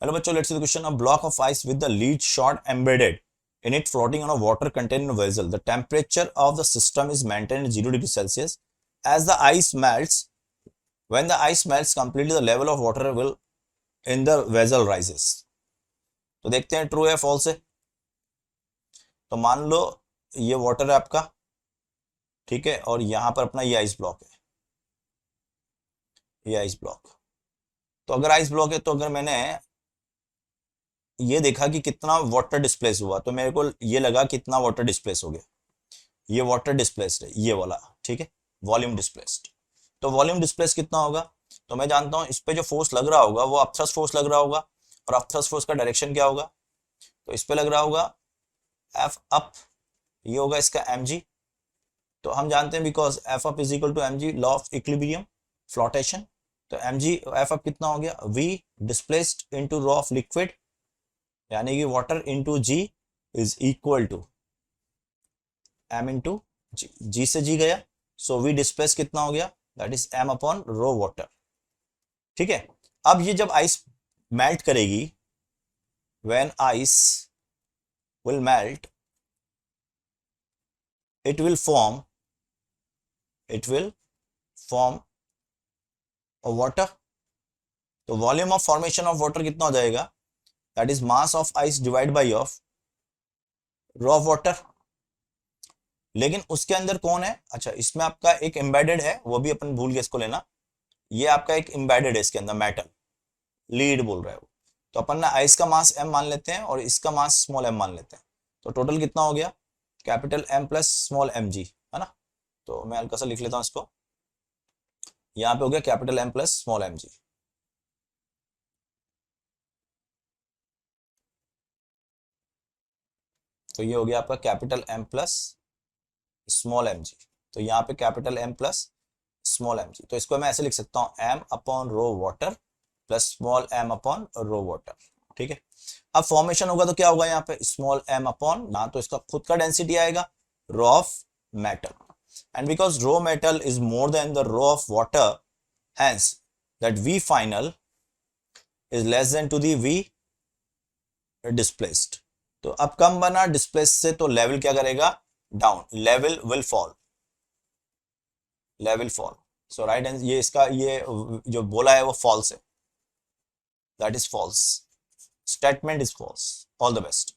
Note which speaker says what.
Speaker 1: Hello बच्चों, let's see the question. A block of ice with the lead shot embedded in it floating on a water contained vessel. The temperature of the system is maintained at 0 degrees Celsius. As the ice melts, when the ice melts completely, the level of water will in the vessel rises. तो देखते हैं true है false है। तो मान लो ये water है आपका, ठीक है, और यहां पर अपना ये आइस ब्लॉक है, ये आइस ब्लॉक। तो अगर आइस ब्लॉक है तो अगर मैंने ये देखा कि कितना वाटर डिस्प्लेस हुआ, तो मेरे को ये लगा कितना वाटर डिस्प्लेस हो गया, ये वाटर डिस्प्लेस्ड है ये वाला, ठीक है, वॉल्यूम डिस्प्लेस्ड। तो वॉल्यूम डिस्प्लेस कितना होगा, तो मैं जानता हूं इस पे जो फोर्स लग रहा होगा वो अपथ्रस्ट फोर्स लग रहा होगा, और अपथ्रस्ट फोर्स का डायरेक्शन क्या होगा, तो इस पे लग रहा होगा एफ अप, ये होगा इसका mg। तो हम जानते हैं because F up is equal to mg, law of equilibrium floatation. तो mg एफ अप कितना हो गया, v displaced into rho of liquid, यानी कि water into g is equal to m into g से g गया, सो v डिस्प्लेस कितना हो गया, that is m upon rho water. ठीक है, अब ये जब आइस मेल्ट करेगी, when ice will melt, it will form a water। तो volume of formation of water कितना हो जाएगा, that is mass of ice divide by of raw water. लेकिन उसके अंदर कौन है, अच्छा इसमें आपका एक एम्बेडेड है, वो भी अपन भूल गए इसको लेना, ये आपका एक एम्बेडेड है इसके अंदर, मेटल लीड बोल रहा है वो। तो अपन ना आइस का मास m मान लेते हैं और इसका मास स्मॉल m मान लेते हैं। तो टोटल कितना हो गया, capital M plus small mg, है ना। तो मैं हल्का सा लिख लेता हूं इसको, यहाँ पे हो गया capital M plus small mg। तो ये हो गया आपका capital M plus small mg। तो यहाँ पे capital M plus small mg, तो इसको मैं ऐसे लिख सकता हूँ m upon rho water plus small m upon rho water. ठीक है, अब फॉर्मेशन होगा तो क्या होगा, यहाँ पे स्मॉल m अपॉन ना, तो इसका खुद का डेंसिटी आएगा rho of metal, and because rho metal is more than the rho of water, hence that v final is less than to the v displaced। तो अब कम बना डिस्प्लेस से, तो लेवल क्या करेगा, down, level will fall, level fall. So right answer, ये इसका ये जो बोला है वो फॉल्स है, that is false, statement is false. All the best.